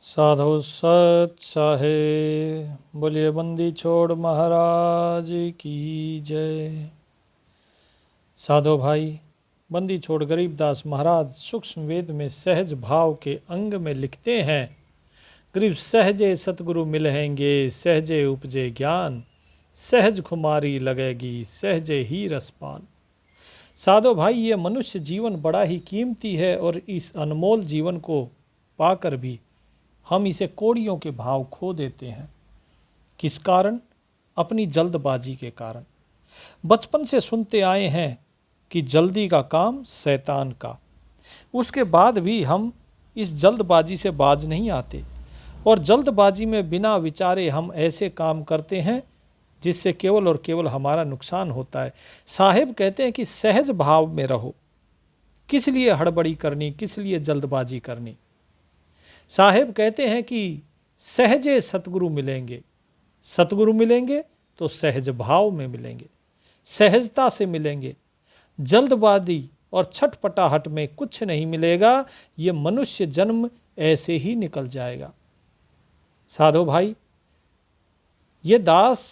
साधु सत साहे बोलिए बंदी छोड़ महाराज की जय। साधो भाई, बंदी छोड़ गरीबदास महाराज सूक्ष्म वेद में सहज भाव के अंग में लिखते हैं, गरीब सहजे सतगुरु मिलेंगे, सहजे उपजे ज्ञान, सहज खुमारी लगेगी, सहजे ही रसपान। साधो भाई, ये मनुष्य जीवन बड़ा ही कीमती है और इस अनमोल जीवन को पाकर भी हम इसे कौड़ियों के भाव खो देते हैं। किस कारण? अपनी जल्दबाजी के कारण। बचपन से सुनते आए हैं कि जल्दी का काम शैतान का। उसके बाद भी हम इस जल्दबाजी से बाज नहीं आते और जल्दबाजी में बिना विचारे हम ऐसे काम करते हैं जिससे केवल और केवल हमारा नुकसान होता है। साहेब कहते हैं कि सहज भाव में रहो। किस लिए हड़बड़ी करनी, किस लिए जल्दबाजी करनी। साहेब कहते हैं कि सहजे सतगुरु मिलेंगे। सतगुरु मिलेंगे तो सहज भाव में मिलेंगे, सहजता से मिलेंगे। जल्दबाजी और छटपटाहट में कुछ नहीं मिलेगा। ये मनुष्य जन्म ऐसे ही निकल जाएगा। साधो भाई, ये दास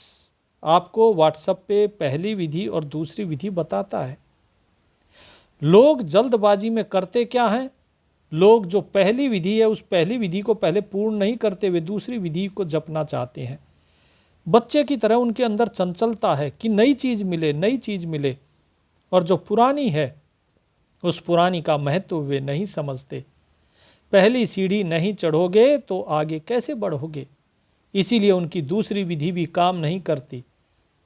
आपको व्हाट्सएप पे पहली विधि और दूसरी विधि बताता है। लोग जल्दबाजी में करते क्या हैं? लोग जो पहली विधि है उस पहली विधि को पहले पूर्ण नहीं करते हुए दूसरी विधि को जपना चाहते हैं। बच्चे की तरह उनके अंदर चंचलता है कि नई चीज़ मिले, नई चीज़ मिले, और जो पुरानी है उस पुरानी का महत्व वे नहीं समझते। पहली सीढ़ी नहीं चढ़ोगे तो आगे कैसे बढ़ोगे। इसीलिए उनकी दूसरी विधि भी काम नहीं करती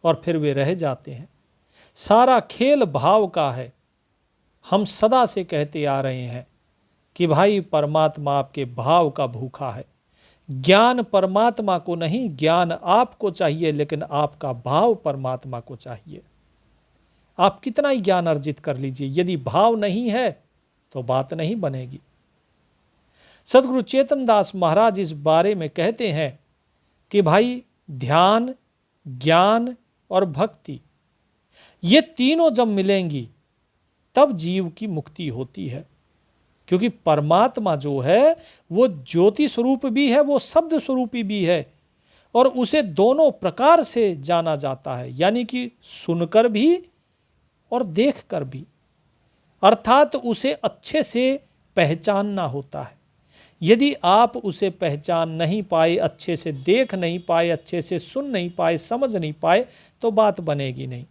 और फिर वे रह जाते हैं। सारा खेल भाव का है। हम सदा से कहते आ रहे हैं कि भाई परमात्मा आपके भाव का भूखा है। ज्ञान परमात्मा को नहीं, ज्ञान आपको चाहिए, लेकिन आपका भाव परमात्मा को चाहिए। आप कितना ही ज्ञान अर्जित कर लीजिए, यदि भाव नहीं है तो बात नहीं बनेगी। सदगुरु चेतन दास महाराज इस बारे में कहते हैं कि भाई ध्यान, ज्ञान और भक्ति, ये तीनों जब मिलेंगी तब जीव की मुक्ति होती है। क्योंकि परमात्मा जो है वो ज्योति स्वरूप भी है, वो शब्द स्वरूपी भी है, और उसे दोनों प्रकार से जाना जाता है, यानी कि सुनकर भी और देखकर भी। अर्थात उसे अच्छे से पहचानना होता है। यदि आप उसे पहचान नहीं पाए, अच्छे से देख नहीं पाए, अच्छे से सुन नहीं पाए, समझ नहीं पाए, तो बात बनेगी नहीं।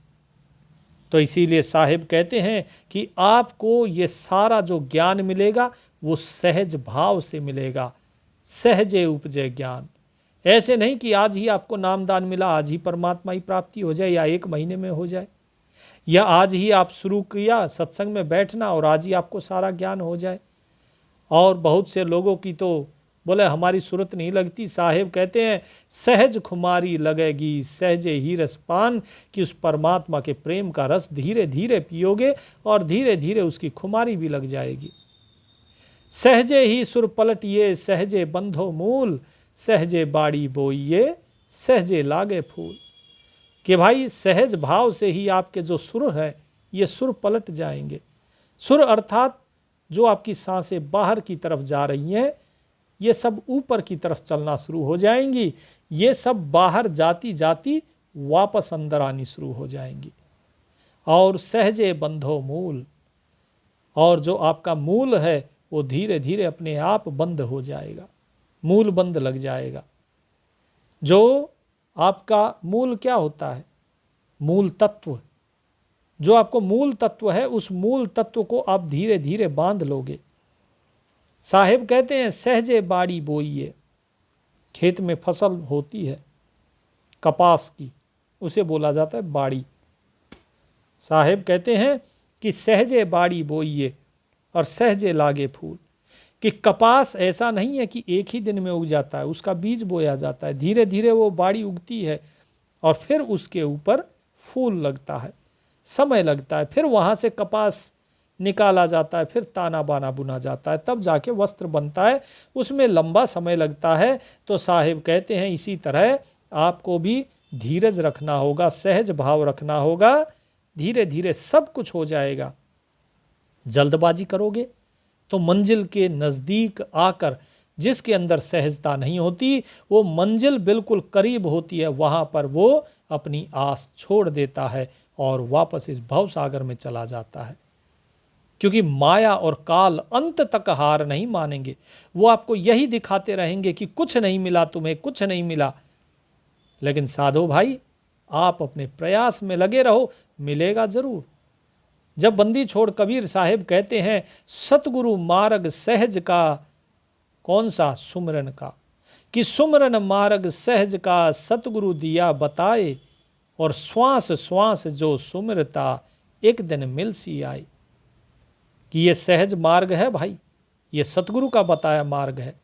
तो इसीलिए साहिब कहते हैं कि आपको ये सारा जो ज्ञान मिलेगा वो सहज भाव से मिलेगा। सहजे उपजे ज्ञान। ऐसे नहीं कि आज ही आपको नामदान मिला, आज ही परमात्मा की प्राप्ति हो जाए, या 1 महीने में हो जाए, या आज ही आप शुरू किया सत्संग में बैठना और आज ही आपको सारा ज्ञान हो जाए। और बहुत से लोगों की तो बोले हमारी सूरत नहीं लगती। साहेब कहते हैं सहज खुमारी लगेगी, सहजे ही रसपान, कि उस परमात्मा के प्रेम का रस धीरे धीरे पियोगे और धीरे धीरे उसकी खुमारी भी लग जाएगी। सहजे ही सुर पलटिए, सहजे बंधो मूल, सहजे बाड़ी बोइए, सहजे लागे फूल। कि भाई सहज भाव से ही आपके जो सुर है ये सुर पलट जाएंगे। सुर अर्थात जो आपकी सांसें बाहर की तरफ जा रही हैं ये सब ऊपर की तरफ चलना शुरू हो जाएंगी। ये सब बाहर जाती जाती वापस अंदर आनी शुरू हो जाएंगी। और सहजे बंधो मूल, और जो आपका मूल है वो धीरे धीरे अपने आप बंद हो जाएगा, मूल बंद लग जाएगा। जो आपका मूल क्या होता है? मूल तत्व। जो आपको मूल तत्व है उस मूल तत्व को आप धीरे धीरे बांध लोगे। साहेब कहते हैं सहजे बाड़ी बोइए। खेत में फसल होती है कपास की, उसे बोला जाता है बाड़ी। साहेब कहते हैं कि सहजे बाड़ी बोइए और सहजे लागे फूल। कि कपास ऐसा नहीं है कि एक ही दिन में उग जाता है, उसका बीज बोया जाता है, धीरे धीरे वो बाड़ी उगती है और फिर उसके ऊपर फूल लगता है, समय लगता है, फिर वहाँ से कपास निकाला जाता है, फिर ताना बाना बुना जाता है, तब जाके वस्त्र बनता है, उसमें लंबा समय लगता है। तो साहिब कहते हैं इसी तरह आपको भी धीरज रखना होगा, सहज भाव रखना होगा, धीरे धीरे सब कुछ हो जाएगा। जल्दबाजी करोगे तो मंजिल के नज़दीक आकर जिसके अंदर सहजता नहीं होती, वो मंजिल बिल्कुल करीब होती है, वहां पर वो अपनी आस छोड़ देता है और वापस इस भवसागर में चला जाता है। क्योंकि माया और काल अंत तक हार नहीं मानेंगे। वो आपको यही दिखाते रहेंगे कि कुछ नहीं मिला तुम्हें, कुछ नहीं मिला। लेकिन साधो भाई, आप अपने प्रयास में लगे रहो, मिलेगा जरूर। जब बंदी छोड़ कबीर साहिब कहते हैं सतगुरु मार्ग सहज का, कौन सा? सुमरन का, कि सुमरन मार्ग सहज का सतगुरु दिया बताए, और श्वास श्वास जो सुमरता एक दिन मिल सी आए। कि ये सहज मार्ग है भाई, ये सतगुरु का बताया मार्ग है।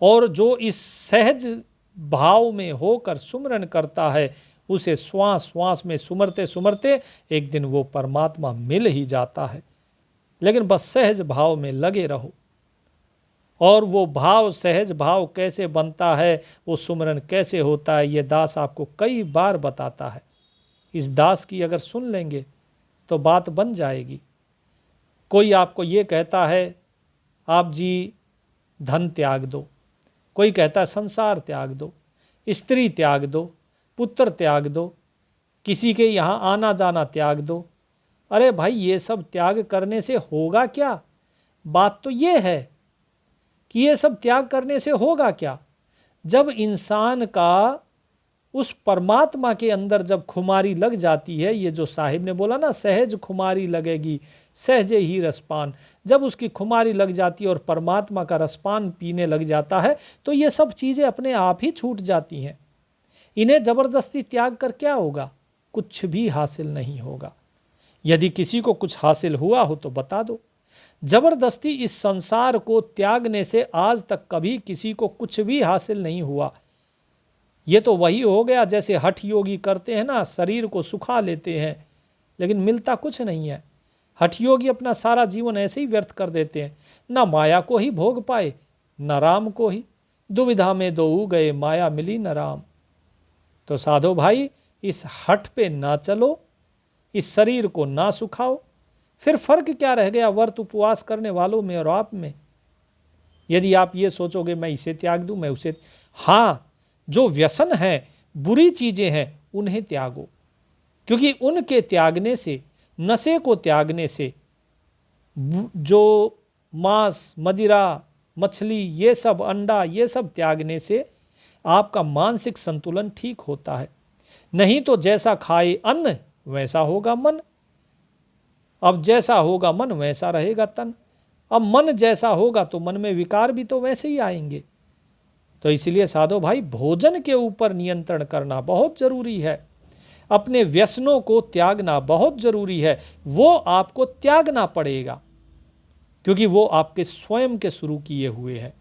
और जो इस सहज भाव में होकर सुमरन करता है, उसे श्वास श्वास में सुमरते सुमरते एक दिन वो परमात्मा मिल ही जाता है। लेकिन बस सहज भाव में लगे रहो। और वो भाव, सहज भाव कैसे बनता है, वो सुमरन कैसे होता है, ये दास आपको कई बार बताता है। इस दास की अगर सुन लेंगे तो बात बन जाएगी। कोई आपको ये कहता है आप जी धन त्याग दो, कोई कहता है संसार त्याग दो, स्त्री त्याग दो, पुत्र त्याग दो, किसी के यहाँ आना जाना त्याग दो। अरे भाई, ये सब त्याग करने से होगा क्या? बात तो ये है कि ये सब त्याग करने से होगा क्या? जब इंसान का उस परमात्मा के अंदर जब खुमारी लग जाती है, ये जो साहिब ने बोला ना, सहज खुमारी लगेगी सहजे ही रसपान, जब उसकी खुमारी लग जाती है और परमात्मा का रसपान पीने लग जाता है, तो ये सब चीज़ें अपने आप ही छूट जाती हैं। इन्हें जबरदस्ती त्याग कर क्या होगा? कुछ भी हासिल नहीं होगा। यदि किसी को कुछ हासिल हुआ हो तो बता दो। जबरदस्ती इस संसार को त्यागने से आज तक कभी किसी को कुछ भी हासिल नहीं हुआ। ये तो वही हो गया जैसे हठ योगी करते हैं ना, शरीर को सुखा लेते हैं, लेकिन मिलता कुछ नहीं है। हठ योगी अपना सारा जीवन ऐसे ही व्यर्थ कर देते हैं, ना माया को ही भोग पाए न राम को ही, दुविधा में दो गए माया मिली न राम। तो साधो भाई, इस हठ पे ना चलो, इस शरीर को ना सुखाओ। फिर फर्क क्या रह गया व्रत उपवास करने वालों में और आप में? यदि आप ये सोचोगे मैं इसे त्याग दूं, मैं उसे, हाँ, जो व्यसन है, बुरी चीजें हैं, उन्हें त्यागो। क्योंकि उनके त्यागने से, नशे को त्यागने से, जो मांस, मदिरा, मछली, ये सब, अंडा, ये सब त्यागने से आपका मानसिक संतुलन ठीक होता है। नहीं तो जैसा खाए अन्न वैसा होगा मन। अब जैसा होगा मन वैसा रहेगा तन। अब मन जैसा होगा तो मन में विकार भी तो वैसे ही आएंगे। तो इसलिए साधो भाई, भोजन के ऊपर नियंत्रण करना बहुत जरूरी है। अपने व्यसनों को त्यागना बहुत जरूरी है। वो आपको त्यागना पड़ेगा क्योंकि वो आपके स्वयं के शुरू किए हुए हैं।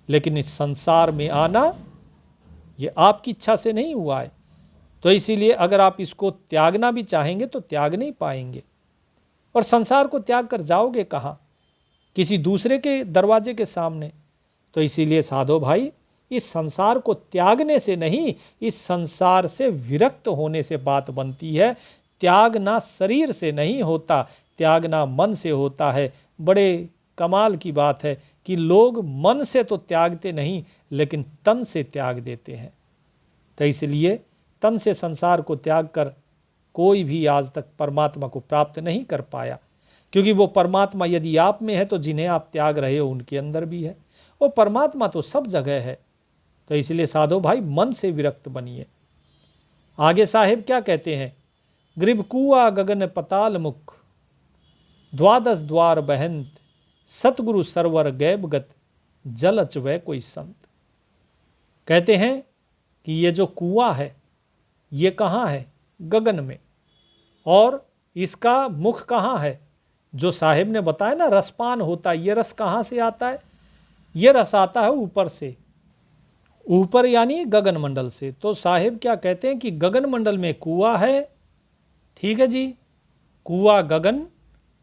लेकिन इस संसार में आना ये आपकी इच्छा से नहीं हुआ है। तो इसीलिए अगर आप इसको त्यागना भी चाहेंगे तो त्याग नहीं पाएंगे। और संसार को त्याग कर जाओगे कहाँ? किसी दूसरे के दरवाजे के सामने। तो इसीलिए साधो भाई, इस संसार को त्यागने से नहीं, इस संसार से विरक्त होने से बात बनती है। त्यागना शरीर से नहीं होता, त्यागना मन से होता है। बड़े कमाल की बात है कि लोग मन से तो त्यागते नहीं, लेकिन तन से त्याग देते हैं। तो इसलिए तन से संसार को त्याग कर कोई भी आज तक परमात्मा को प्राप्त नहीं कर पाया। क्योंकि वो परमात्मा यदि आप में है तो जिन्हें आप त्याग रहे हो उनके अंदर भी है। वो परमात्मा तो सब जगह है। तो इसलिए साधो भाई, मन से विरक्त बनिए। आगे साहिब क्या कहते हैं? ग्रीब कुआ गगन पताल मुख, द्वादश द्वार बहंत, सतगुरु सरवर गैबगत, जल अचवै कोई संत। कहते हैं कि ये जो कुआं है ये कहाँ है? गगन में। और इसका मुख कहाँ है? जो साहिब ने बताया ना रसपान होता है, ये रस कहाँ से आता है? ये रस आता है ऊपर से, ऊपर यानी गगन मंडल से। तो साहिब क्या कहते हैं कि गगन मंडल में कुआं है, ठीक है जी, कुआं गगन,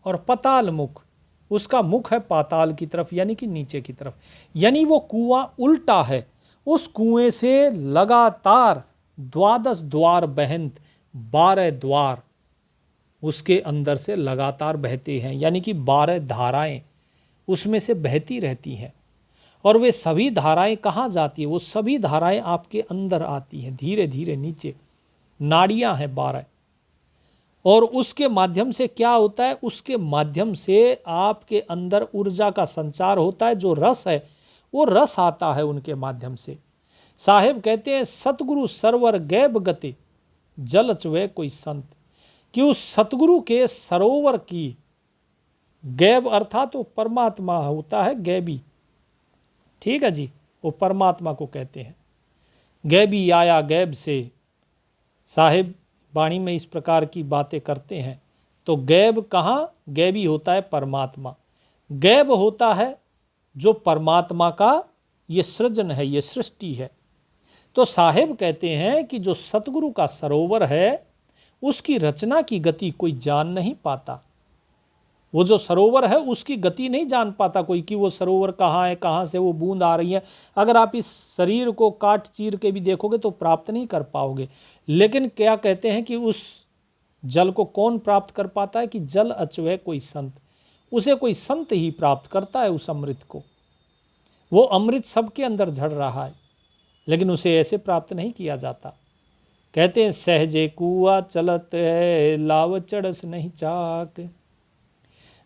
और पताल मुख, उसका मुख है पाताल की तरफ यानी कि नीचे की तरफ। यानी वो कुआं उल्टा है। उस कुएं से लगातार द्वादश द्वार बहंत, 12 द्वार उसके अंदर से लगातार बहते हैं, यानी कि 12 धाराएं उसमें से बहती रहती हैं। और वे सभी धाराएं कहाँ जाती है? वो सभी धाराएं आपके अंदर आती हैं धीरे धीरे नीचे। नाड़ियां हैं 12 और उसके माध्यम से क्या होता है? उसके माध्यम से आपके अंदर ऊर्जा का संचार होता है। जो रस है वो रस आता है उनके माध्यम से। साहेब कहते हैं सतगुरु सरवर गैब गति जल चवे कोई संत, कि उस सतगुरु के सरोवर की, गैब अर्थात वो परमात्मा होता है गैबी, ठीक है जी, वो परमात्मा को कहते हैं। गैबी आया गैब से, साहिब वाणी में इस प्रकार की बातें करते हैं। तो गैब कहाँ? गैबी होता है परमात्मा, गैब होता है जो परमात्मा का ये सृजन है, ये सृष्टि है। तो साहिब कहते हैं कि जो सतगुरु का सरोवर है उसकी रचना की गति कोई जान नहीं पाता। वो जो सरोवर है उसकी गति नहीं जान पाता कोई, कि वो सरोवर कहाँ है, कहाँ से वो बूंद आ रही है। अगर आप इस शरीर को काट चीर के भी देखोगे तो प्राप्त नहीं कर पाओगे। लेकिन क्या कहते हैं कि उस जल को कौन प्राप्त कर पाता है? कि जल अचवह कोई संत, उसे कोई संत ही प्राप्त करता है उस अमृत को। वो अमृत सबके अंदर झड़ रहा है लेकिन उसे ऐसे प्राप्त नहीं किया जाता। कहते हैं सहजे कुआ चलत है लाव चढ़स नहीं चाक,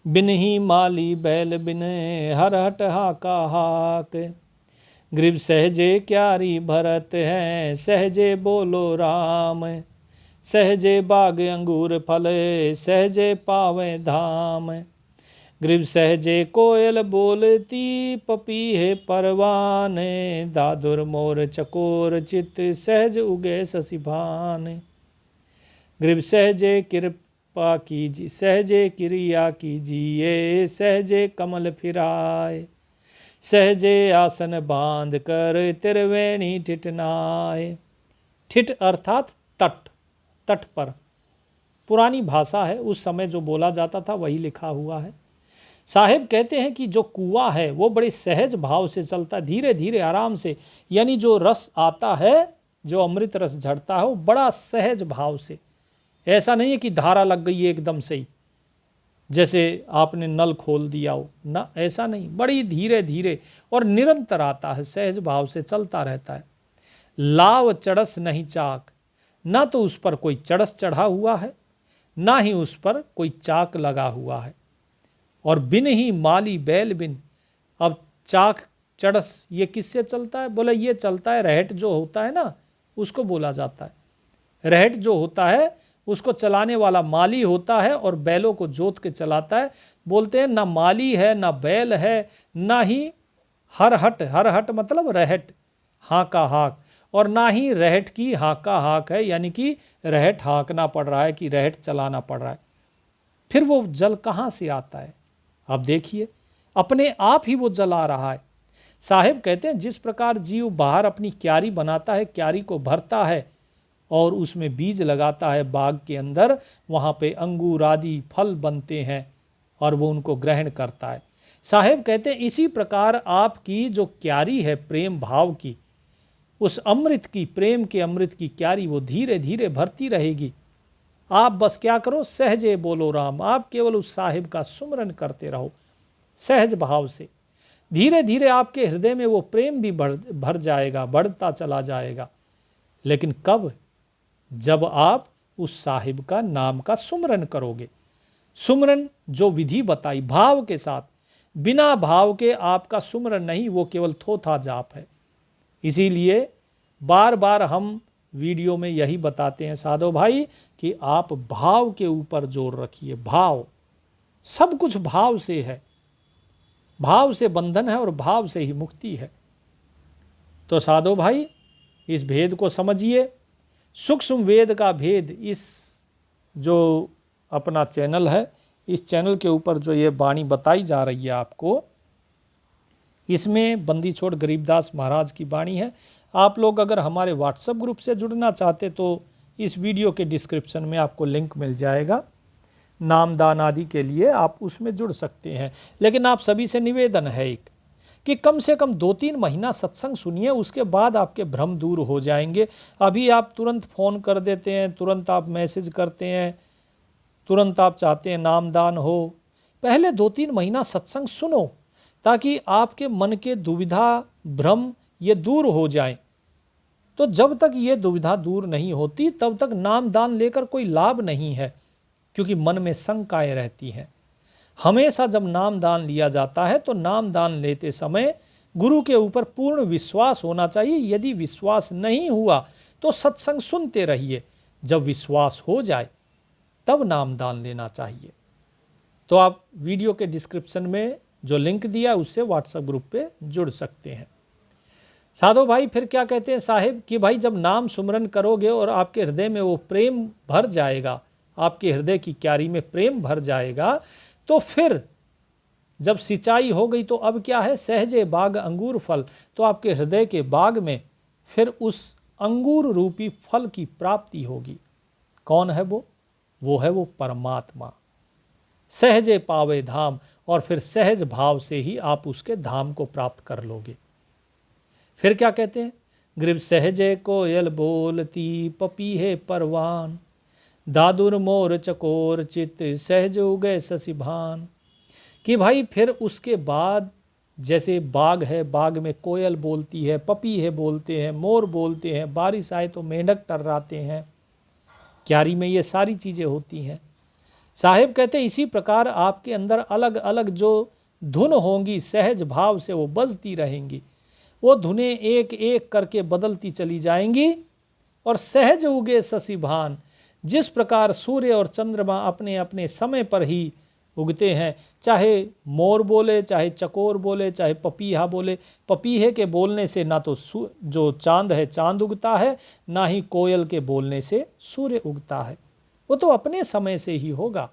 बिन ही माली बैल बिन हर हट हाका हाक, ग्रीब सहजे क्यारी भरत है सहजे बोलो राम, सहजे बाग अंगूर फल सहजे पावे धाम, ग्रीब सहजे कोयल बोलती पपीहे परवाने, दादुर मोर चकोर चित सहज उगे शशिभान, ग्रीब सहजे कृपा कीजिए सहजे क्रिया कीजिए, सहजे कमल फिराए, सहजे आसन बांध कर त्रिवेणी ठिठनाए। ठिठ अर्थात तट, तट पर, पुरानी भाषा है, उस समय जो बोला जाता था वही लिखा हुआ है। साहिब कहते हैं कि जो कुआं है वो बड़े सहज भाव से चलता है, धीरे धीरे आराम से, यानी जो रस आता है, जो अमृत रस झड़ता है वो बड़ा सहज भाव से। ऐसा नहीं है कि धारा लग गई है एकदम से ही, जैसे आपने नल खोल दिया हो ना, ऐसा नहीं, बड़ी धीरे धीरे और निरंतर आता है, सहज भाव से चलता रहता है। लाव चढ़स नहीं चाक, ना तो उस पर कोई चढ़स चढ़ा हुआ है ना ही उस पर कोई चाक लगा हुआ है। और बिन ही माली बैल बिन, अब चाक चढ़स ये किससे चलता है? बोले ये चलता है, रहट जो होता है ना उसको बोला जाता है। रहट जो होता है उसको चलाने वाला माली होता है और बैलों को जोत के चलाता है। बोलते हैं ना माली है ना बैल है ना ही हरहट, हरहट मतलब रहट, हाँका हाँक, और ना ही रहट की हाँका हाँक है, यानी कि रहट हाँकना पड़ रहा है, कि रहट चलाना पड़ रहा है। फिर वो जल कहाँ से आता है? आप देखिए, अपने आप ही वो जल आ रहा है। साहिब कहते हैं जिस प्रकार जीव बाहर अपनी क्यारी बनाता है, क्यारी को भरता है और उसमें बीज लगाता है बाग के अंदर, वहाँ पे अंगूर आदि फल बनते हैं और वो उनको ग्रहण करता है। साहिब कहते हैं इसी प्रकार आपकी जो क्यारी है प्रेम भाव की, उस अमृत की, प्रेम के अमृत की क्यारी वो धीरे धीरे भरती रहेगी। आप बस क्या करो? सहजे बोलो राम, आप केवल उस साहिब का सुमरन करते रहो सहज भाव से। धीरे धीरे आपके हृदय में वो प्रेम भी भर जाएगा, बढ़ता चला जाएगा। लेकिन कब? जब आप उस साहिब का नाम का सुमरन करोगे। सुमरन जो विधि बताई भाव के साथ, बिना भाव के आपका सुमरन नहीं, वो केवल थोथा जाप है। इसीलिए बार बार हम वीडियो में यही बताते हैं साधो भाई कि आप भाव के ऊपर जोर रखिए। भाव, सब कुछ भाव से है, भाव से बंधन है और भाव से ही मुक्ति है। तो साधो भाई इस भेद को समझिए, सूक्ष्म वेद का भेद। इस जो अपना चैनल है, इस चैनल के ऊपर जो ये वाणी बताई जा रही है आपको, इसमें बंदी छोड़ गरीबदास महाराज की वाणी है। आप लोग अगर हमारे व्हाट्सएप ग्रुप से जुड़ना चाहते तो इस वीडियो के डिस्क्रिप्शन में आपको लिंक मिल जाएगा, नामदान आदि के लिए आप उसमें जुड़ सकते हैं। लेकिन आप सभी से निवेदन है एक, कि कम से कम 2-3 महीना सत्संग सुनिए, उसके बाद आपके भ्रम दूर हो जाएंगे। अभी आप तुरंत फ़ोन कर देते हैं, तुरंत आप मैसेज करते हैं, तुरंत आप चाहते हैं नामदान हो। पहले 2-3 महीना सत्संग सुनो, ताकि आपके मन के दुविधा भ्रम ये दूर हो जाए। तो जब तक ये दुविधा दूर नहीं होती तब तक नाम दान लेकर कोई लाभ नहीं है, क्योंकि मन में शंकाएं रहती हैं। हमेशा जब नाम दान लिया जाता है तो नाम दान लेते समय गुरु के ऊपर पूर्ण विश्वास होना चाहिए। यदि विश्वास नहीं हुआ तो सत्संग सुनते रहिए, जब विश्वास हो जाए तब नाम दान लेना चाहिए। तो आप वीडियो के डिस्क्रिप्शन में जो लिंक दिया उससे व्हाट्सएप ग्रुप पे जुड़ सकते हैं। साधो भाई फिर क्या कहते हैं साहिब कि भाई जब नाम सुमरन करोगे और आपके हृदय में वो प्रेम भर जाएगा, आपके हृदय की क्यारी में प्रेम भर जाएगा, तो फिर जब सिंचाई हो गई तो अब क्या है, सहजे बाग अंगूर फल। तो आपके हृदय के बाग में फिर उस अंगूर रूपी फल की प्राप्ति होगी। कौन है वो है वो परमात्मा। सहजे पावे धाम, और फिर सहज भाव से ही आप उसके धाम को प्राप्त कर लोगे। फिर क्या कहते हैं, ग्रीव सहजे कोयल बोलती पपीहे परवान, दादुर मोर चकोर चित सहज उगए शशिभान। कि भाई फिर उसके बाद जैसे बाग है, बाग में कोयल बोलती है, पपीहे बोलते हैं, मोर बोलते हैं, बारिश आए तो मेंढक टर्राते हैं, क्यारी में ये सारी चीज़ें होती हैं। साहिब कहते इसी प्रकार आपके अंदर अलग अलग जो धुन होंगी सहज भाव से वो बजती रहेंगी। वो धुनें एक एक करके बदलती चली जाएंगी और सहज उगे शशिभान। जिस प्रकार सूर्य और चंद्रमा अपने अपने समय पर ही उगते हैं, चाहे मोर बोले, चाहे चकोर बोले, चाहे पपीहा बोले। पपीहे के बोलने से ना तो जो चांद है चांद उगता है, ना ही कोयल के बोलने से सूर्य उगता है, वो तो अपने समय से ही होगा।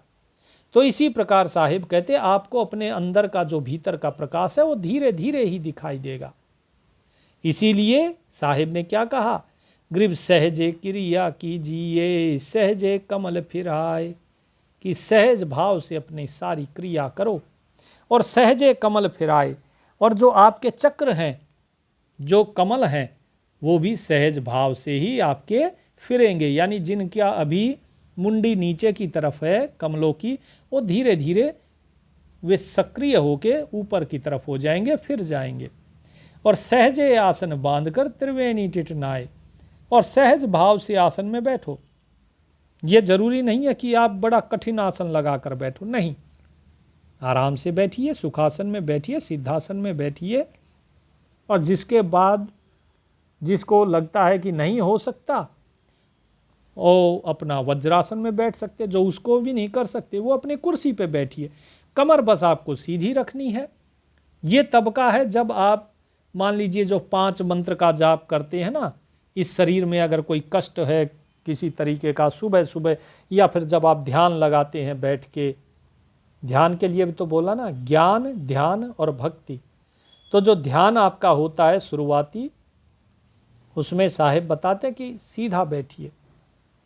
तो इसी प्रकार साहिब कहते आपको अपने अंदर का जो भीतर का प्रकाश है वो धीरे धीरे ही दिखाई देगा। इसीलिए साहिब ने क्या कहा, ग्रीव सहजे क्रिया कीजिए सहजे कमल फिराए। कि सहज भाव से अपनी सारी क्रिया करो और सहजे कमल फिराए। और जो आपके चक्र हैं, जो कमल हैं, वो भी सहज भाव से ही आपके फिरेंगे। यानी जिनका अभी मुंडी नीचे की तरफ है कमलों की, वो धीरे धीरे वे सक्रिय होके ऊपर की तरफ हो जाएंगे, फिर जाएंगे। और सहजे आसन बांधकर त्रिवेणी टिटनाए, और सहज भाव से आसन में बैठो। यह जरूरी नहीं है कि आप बड़ा कठिन आसन लगाकर बैठो, नहीं, आराम से बैठिए, सुखासन में बैठिए, सिद्धासन में बैठिए। और जिसके बाद जिसको लगता है कि नहीं हो सकता, वो अपना वज्रासन में बैठ सकते। जो उसको भी नहीं कर सकते वो अपनी कुर्सी पे बैठिए। कमर बस आपको सीधी रखनी है। ये तबका है जब आप मान लीजिए जो 5 मंत्र का जाप करते हैं ना, इस शरीर में अगर कोई कष्ट है किसी तरीके का, सुबह सुबह, या फिर जब आप ध्यान लगाते हैं बैठ के, ध्यान के लिए भी तो बोला ना, ज्ञान ध्यान और भक्ति। तो जो ध्यान आपका होता है शुरुआती, उसमें साहिब बताते कि सीधा बैठिए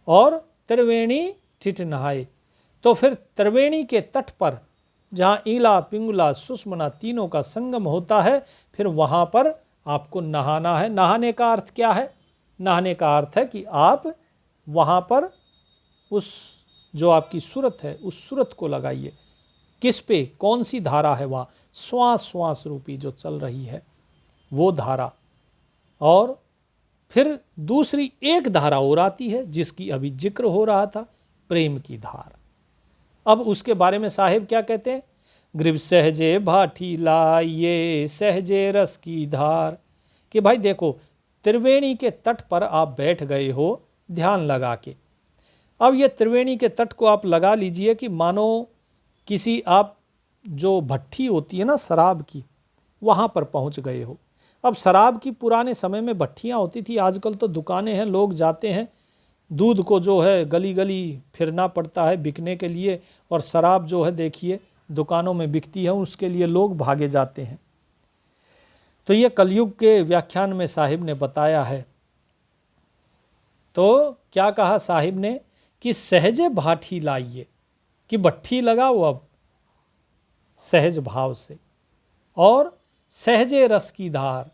और त्रिवेणी ठिठ नहाए। तो फिर त्रिवेणी के तट पर जहाँ ईला पिंगला सुषमना तीनों का संगम होता है, फिर वहाँ पर आपको नहाना है। नहाने का अर्थ क्या है, नहाने का अर्थ है कि आप वहाँ पर उस जो आपकी सूरत है उस सूरत को लगाइए। किस पे, कौन सी धारा है वहाँ, श्वास श्वास रूपी जो चल रही है वो धारा। और फिर दूसरी एक धारा और आती है जिसकी अभी जिक्र हो रहा था, प्रेम की धार। अब उसके बारे में साहिब क्या कहते हैं, ग्रीव सहजे भाठी लाइए सहजे रस की धार। कि भाई देखो, त्रिवेणी के तट पर आप बैठ गए हो ध्यान लगा के। अब ये त्रिवेणी के तट को आप लगा लीजिए कि मानो किसी आप जो भट्ठी होती है ना शराब की, वहाँ पर पहुँच गए हो। अब शराब की पुराने समय में भट्ठियाँ होती थी, आजकल तो दुकानें हैं, लोग जाते हैं, दूध को जो है गली गली फिरना पड़ता है बिकने के लिए, और शराब जो है देखिए दुकानों में बिकती है, उसके लिए लोग भागे जाते हैं। तो ये कलयुग के व्याख्यान में साहिब ने बताया है। तो क्या कहा साहिब ने कि सहजे भाठी लाइए, कि भट्ठी लगाओ अब सहज भाव से, और सहजे रस की धार,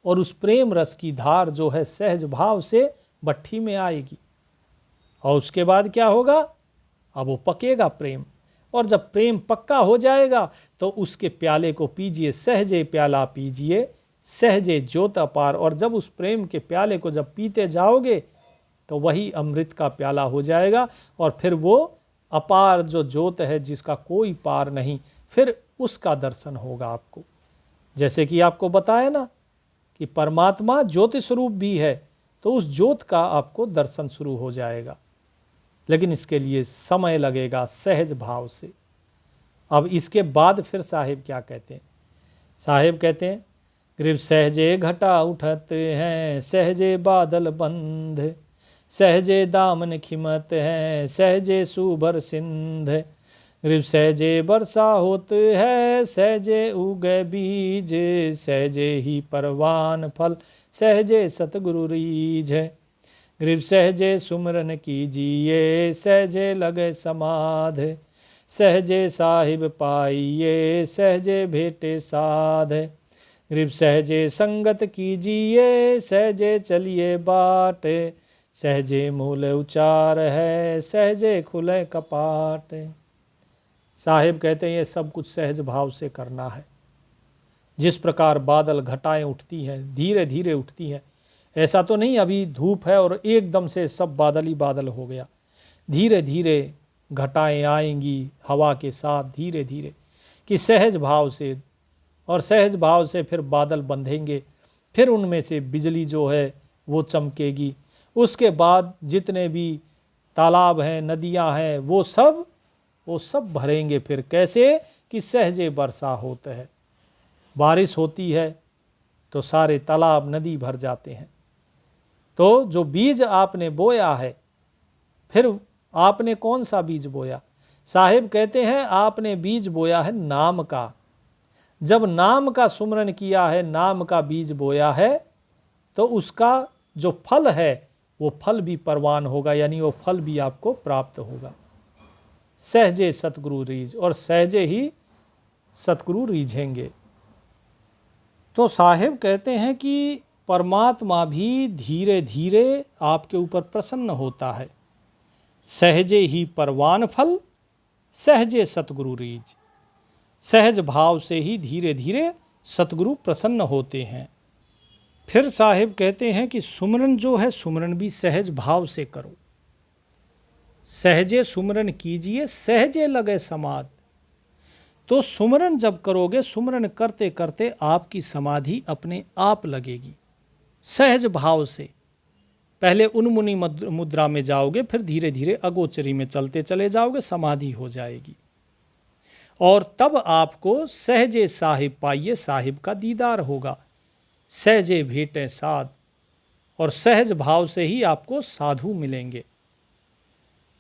और उस प्रेम रस की धार जो है सहज भाव से भट्ठी में आएगी। और उसके बाद क्या होगा, अब वो पकेगा प्रेम, और जब प्रेम पक्का हो जाएगा तो उसके प्याले को पीजिए, सहजे प्याला पीजिए, सहजे ज्योत अपार। और जब उस प्रेम के प्याले को जब पीते जाओगे तो वही अमृत का प्याला हो जाएगा, और फिर वो अपार जो ज्योत है जिसका कोई पार नहीं, फिर उसका दर्शन होगा आपको। जैसे कि आपको बताया ना कि परमात्मा ज्योति स्वरूप भी है, तो उस ज्योत का आपको दर्शन शुरू हो जाएगा, लेकिन इसके लिए समय लगेगा सहज भाव से। अब इसके बाद फिर साहिब क्या कहते हैं? साहिब कहते हैं, ग्रीव सहजे घटा उठत हैं, सहजे बादल बंध, सहजे दामन खिमत हैं, सहजे सुभर सिंध, ग्रीव सहजे वर्षा होत है, सहजे उगे बीज, सहजे ही परवान फल, सहजे सतगुरु रीझ, ग्रीव सहजे सुमरन कीजिए, सहजे लगे समाध, सहजे साहिब पाइये, सहजे भेटे साध, ग्रीव सहजे संगत कीजिए, सहजे चलिए बाट, सहजे मूल उचार है, सहजे खुले कपाट। साहिब कहते हैं ये सब कुछ सहज भाव से करना है। जिस प्रकार बादल घटाएं उठती हैं, धीरे धीरे उठती हैं, ऐसा तो नहीं अभी धूप है और एकदम से सब बादल ही बादल हो गया। धीरे धीरे घटाएं आएंगी हवा के साथ, धीरे धीरे, कि सहज भाव से, और सहज भाव से फिर बादल बंधेंगे, फिर उनमें से बिजली जो है वो चमकेगी। उसके बाद जितने भी तालाब हैं, नदियां हैं, वो सब भरेंगे। फिर कैसे? कि सहजे वर्षा होता है, बारिश होती है तो सारे तालाब नदी भर जाते हैं। तो जो बीज आपने बोया है, फिर आपने कौन सा बीज बोया? साहिब कहते हैं आपने बीज बोया है नाम का। जब नाम का सुमरन किया है, नाम का बीज बोया है, तो उसका जो फल है वो फल भी परवान होगा, यानी वो फल भी आपको प्राप्त होगा। सहजे सतगुरु रीझ, और सहजे ही सतगुरु रीझेंगे। तो साहिब कहते हैं कि परमात्मा भी धीरे धीरे आपके ऊपर प्रसन्न होता है। सहजे ही परवान फल, सहजे सतगुरु रीझ। सहज भाव से ही धीरे धीरे सतगुरु प्रसन्न होते हैं। फिर साहिब कहते हैं कि सुमरन जो है, सुमरन भी सहज भाव से करो। सहजे सुमरन कीजिए, सहजे लगे समाधि। तो सुमरन जब करोगे, सुमरन करते करते आपकी समाधि अपने आप लगेगी, सहज भाव से। पहले उन्मुनी मुद्रा में जाओगे, फिर धीरे धीरे अगोचरी में चलते चले जाओगे, समाधि हो जाएगी। और तब आपको सहजे साहिब पाइए, साहिब का दीदार होगा। सहजे भेटे साध, और सहज भाव से ही आपको साधु मिलेंगे।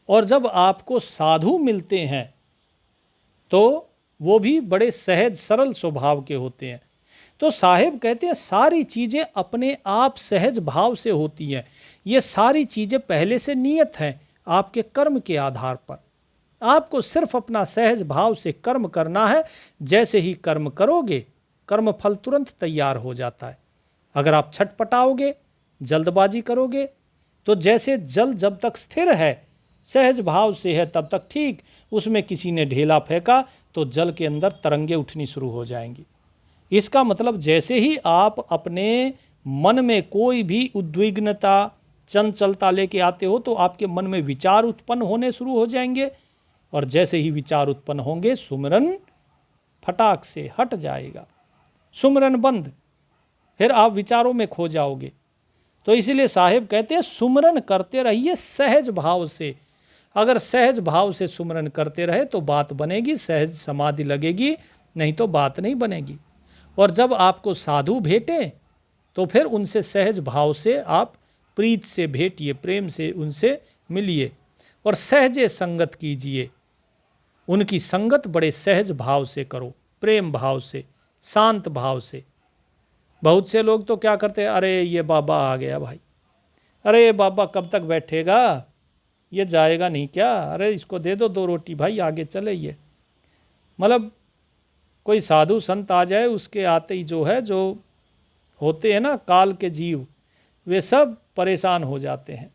और जब आपको साधु मिलते हैं तो वो भी बड़े सहज सरल स्वभाव के होते हैं। तो साहिब कहते हैं सारी चीज़ें अपने आप सहज भाव से होती हैं। ये सारी चीज़ें पहले से नियत हैं आपके कर्म के आधार पर। आपको सिर्फ अपना सहज भाव से कर्म करना है। जैसे ही कर्म करोगे, कर्म फल तुरंत तैयार हो जाता है। अगर आप छटपटाओगे, जल्दबाजी करोगे, तो जैसे जल जब तक स्थिर है, सहज भाव से है, तब तक ठीक। उसमें किसी ने ढेला फेंका तो जल के अंदर तरंगे उठनी शुरू हो जाएंगी। इसका मतलब जैसे ही आप अपने मन में कोई भी उद्विग्नता, चंचलता लेके आते हो, तो आपके मन में विचार उत्पन्न होने शुरू हो जाएंगे। और जैसे ही विचार उत्पन्न होंगे, सुमरन फटाक से हट जाएगा, सुमरन बंद, फिर आप विचारों में खो जाओगे। तो इसीलिए साहिब कहते हैं सुमरन करते रहिए सहज भाव से। अगर सहज भाव से सुमरन करते रहे तो बात बनेगी, सहज समाधि लगेगी, नहीं तो बात नहीं बनेगी। और जब आपको साधु भेटे तो फिर उनसे सहज भाव से आप प्रीत से भेटिए, प्रेम से उनसे मिलिए, और सहजे संगत कीजिए। उनकी संगत बड़े सहज भाव से करो, प्रेम भाव से, शांत भाव से। बहुत से लोग तो क्या करते हैं, अरे ये बाबा आ गया भाई, अरे ये बाबा कब तक बैठेगा, ये जाएगा नहीं क्या, अरे इसको दे दो 2 रोटी भाई, आगे चले। ये मतलब कोई साधु संत आ जाए, उसके आते ही जो है, जो होते हैं ना काल के जीव, वे सब परेशान हो जाते हैं।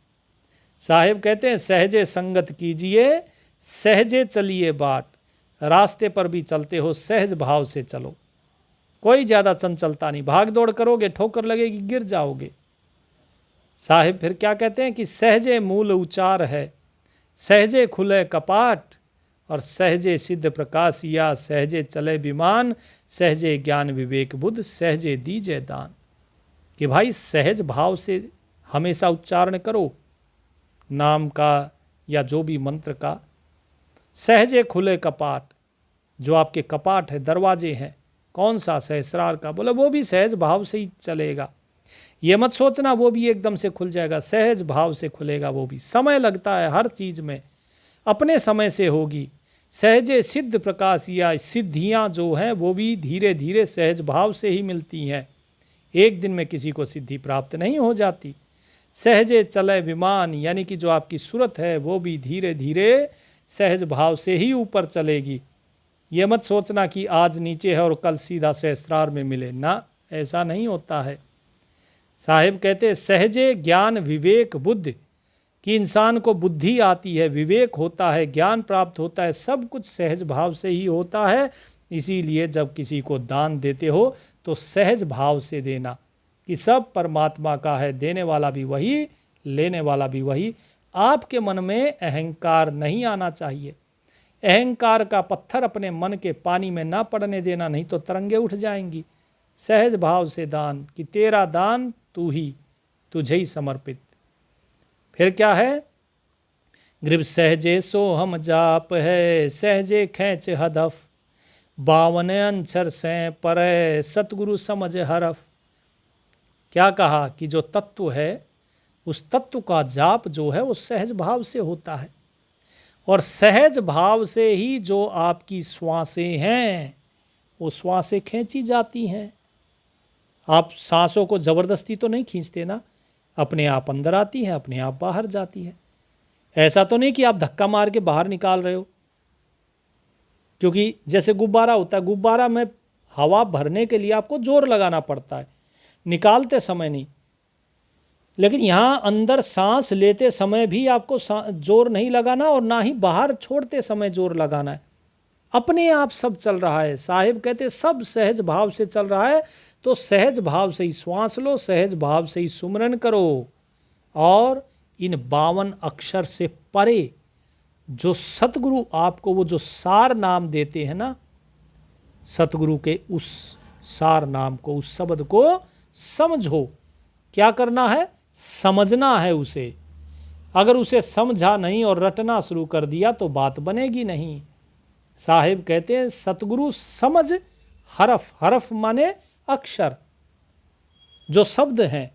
साहिब कहते हैं सहजे संगत कीजिए, सहजे चलिए बाट। रास्ते पर भी चलते हो सहज भाव से चलो, कोई ज़्यादा चंचलता नहीं। भाग दौड़ करोगे ठोकर लगेगी, गिर जाओगे। साहिब फिर क्या कहते हैं कि सहजे मूल उचार है, सहजे खुले कपाट, और सहजे सिद्ध प्रकाशिया, सहजे चले विमान, सहजे ज्ञान विवेक बुद्ध, सहजे दीजे दान। कि भाई सहज भाव से हमेशा उच्चारण करो नाम का या जो भी मंत्र का। सहजे खुले कपाट, जो आपके कपाट है, दरवाजे हैं, कौन सा? सहस्रार का। बोले वो भी सहज भाव से ही चलेगा, ये मत सोचना वो भी एकदम से खुल जाएगा, सहज भाव से खुलेगा। वो भी समय लगता है हर चीज़ में, अपने समय से होगी। सहजे सिद्ध प्रकाश, या सिद्धियाँ जो हैं वो भी धीरे धीरे सहज भाव से ही मिलती हैं, एक दिन में किसी को सिद्धि प्राप्त नहीं हो जाती। सहजे चले विमान, यानी कि जो आपकी सूरत है वो भी धीरे धीरे सहज भाव से ही ऊपर चलेगी। ये मत सोचना कि आज नीचे है और कल सीधा सहस्रार में मिले ना, ऐसा नहीं होता है। साहिब कहते सहजे ज्ञान विवेक बुद्धि, कि इंसान को बुद्धि आती है, विवेक होता है, ज्ञान प्राप्त होता है, सब कुछ सहज भाव से ही होता है। इसीलिए जब किसी को दान देते हो तो सहज भाव से देना, कि सब परमात्मा का है, देने वाला भी वही, लेने वाला भी वही। आपके मन में अहंकार नहीं आना चाहिए। अहंकार का पत्थर अपने मन के पानी में ना पड़ने देना, नहीं तो तरंगे उठ जाएंगी। सहज भाव से दान, कि तेरा दान तू ही, तुझे ही समर्पित। फिर क्या है? ग्रीब सहजे सो हम जाप है, सहजे खैच हदफ, 52 अंछर से पर सतगुरु समझ हरफ। क्या कहा? कि जो तत्व है उस तत्व का जाप जो है वो सहज भाव से होता है, और सहज भाव से ही जो आपकी श्वासें हैं वो श्वासें खींची जाती हैं। आप सांसों को ज़बरदस्ती तो नहीं खींचते ना, अपने आप अंदर आती हैं, अपने आप बाहर जाती है। ऐसा तो नहीं कि आप धक्का मार के बाहर निकाल रहे हो, क्योंकि जैसे गुब्बारा होता है, गुब्बारा में हवा भरने के लिए आपको जोर लगाना पड़ता है, निकालते समय नहीं। लेकिन यहाँ अंदर सांस लेते समय भी आपको जोर नहीं लगाना, और ना ही बाहर छोड़ते समय जोर लगाना है, अपने आप सब चल रहा है। साहिब कहते सब सहज भाव से चल रहा है, तो सहज भाव से ही श्वास लो, सहज भाव से ही सुमरन करो, और इन 52 अक्षर से परे जो सतगुरु आपको वो जो सार नाम देते हैं ना, सतगुरु के उस सार नाम को, उस शब्द को समझो। क्या करना है? समझना है उसे। अगर उसे समझा नहीं और रटना शुरू कर दिया तो बात बनेगी नहीं। साहिब कहते हैं सतगुरु समझ हरफ, हरफ माने अक्षर, जो शब्द हैं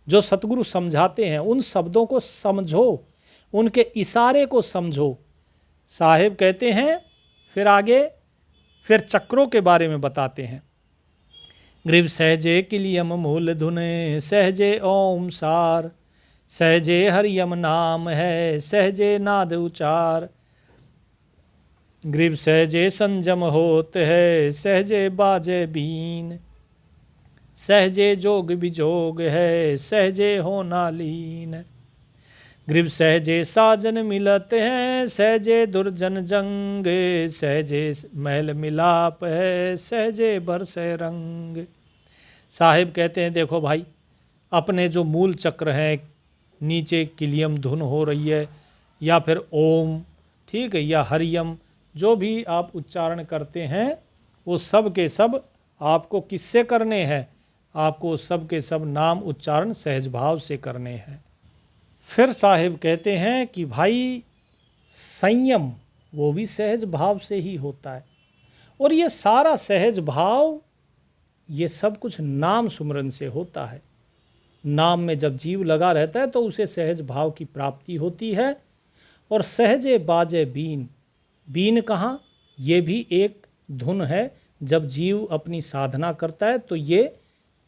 जो सतगुरु समझाते हैं उन शब्दों को समझो, उनके इशारे को समझो। साहिब कहते हैं फिर आगे, फिर चक्रों के बारे में बताते हैं। ग्रीव सहजे किलियम मूल धुने, सहजे ओम सार, सहजे हरियम नाम है, सहजे नाद उचार। ग्रीव सहजे संजम होत है, सहजे बाजे बीन, सहजे जोग बिजोग है, सहजे होना लीन। ग्रीव सहजे साजन मिलत हैं, सहजे दुर्जन जंग, सहजे महल मिलाप है, सहजे बरसे रंग। साहिब कहते हैं देखो भाई, अपने जो मूल चक्र हैं, नीचे किलियम धुन हो रही है, या फिर ओम, ठीक है, या हरियम, जो भी आप उच्चारण करते हैं वो सब के सब आपको किससे करने हैं? आपको सब के सब नाम उच्चारण सहज भाव से करने हैं। फिर साहिब कहते हैं कि भाई संयम वो भी सहज भाव से ही होता है, और ये सारा सहज भाव ये सब कुछ नाम सुमरन से होता है। नाम में जब जीव लगा रहता है तो उसे सहज भाव की प्राप्ति होती है। और सहजे बाजे बीन, बीन कहाँ? ये भी एक धुन है। जब जीव अपनी साधना करता है तो ये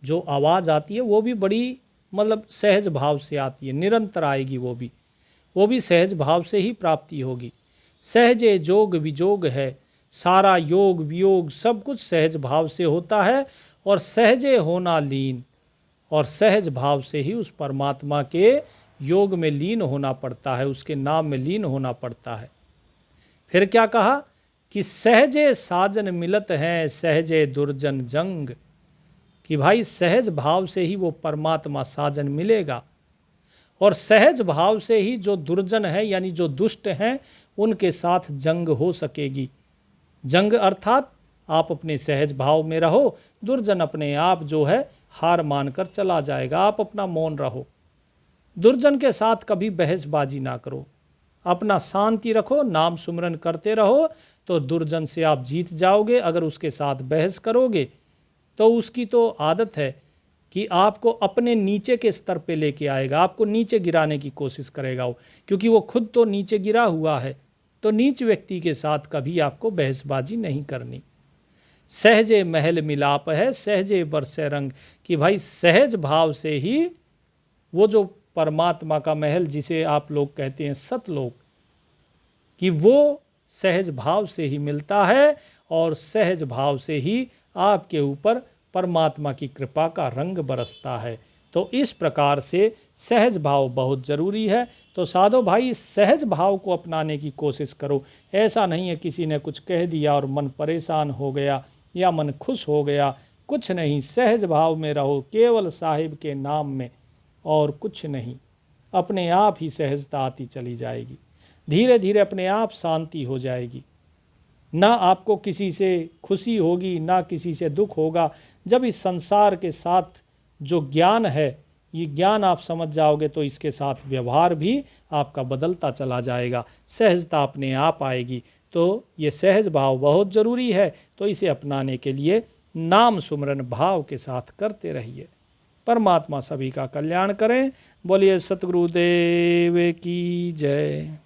जो आवाज़ आती है वो भी बड़ी मतलब सहज भाव से आती है, निरंतर आएगी, वो भी सहज भाव से ही प्राप्ति होगी। सहजे जोग विजोग है, सारा योग वियोग सब कुछ सहज भाव से होता है। और सहजे होना लीन, और सहज भाव से ही उस परमात्मा के योग में लीन होना पड़ता है, उसके नाम में लीन होना पड़ता है। फिर क्या कहा कि सहजे साजन मिलत हैं सहजे दुर्जन जंग, कि भाई सहज भाव से ही वो परमात्मा साजन मिलेगा और सहज भाव से ही जो दुर्जन है यानी जो दुष्ट हैं उनके साथ जंग हो सकेगी। जंग अर्थात आप अपने सहज भाव में रहो, दुर्जन अपने आप जो है हार मानकर चला जाएगा। आप अपना मौन रहो, दुर्जन के साथ कभी बहसबाजी ना करो, अपना शांति रखो, नाम सुमरन करते रहो तो दुर्जन से आप जीत जाओगे। अगर उसके साथ बहस करोगे तो उसकी तो आदत है कि आपको अपने नीचे के स्तर पे लेके आएगा, आपको नीचे गिराने की कोशिश करेगा वो, क्योंकि वो खुद तो नीचे गिरा हुआ है। तो नीच व्यक्ति के साथ कभी आपको बहसबाजी नहीं करनी। सहजे महल मिलाप है सहजे बरसे रंग, कि भाई सहज भाव से ही वो जो परमात्मा का महल जिसे आप लोग कहते हैं सतलोक, कि वो सहज भाव से ही मिलता है और सहज भाव से ही आपके ऊपर परमात्मा की कृपा का रंग बरसता है। तो इस प्रकार से सहज भाव बहुत ज़रूरी है। तो साधो भाई सहज भाव को अपनाने की कोशिश करो। ऐसा नहीं है किसी ने कुछ कह दिया और मन परेशान हो गया या मन खुश हो गया, कुछ नहीं, सहज भाव में रहो केवल साहिब के नाम में और कुछ नहीं। अपने आप ही सहजता आती चली जाएगी, धीरे धीरे अपने आप शांति हो जाएगी। ना आपको किसी से खुशी होगी ना किसी से दुख होगा। जब इस संसार के साथ जो ज्ञान है ये ज्ञान आप समझ जाओगे तो इसके साथ व्यवहार भी आपका बदलता चला जाएगा, सहजता अपने आप आएगी। तो ये सहज भाव बहुत ज़रूरी है। तो इसे अपनाने के लिए नाम सुमरन भाव के साथ करते रहिए। परमात्मा सभी का कल्याण करें। बोलिए सतगुरुदेव की जय।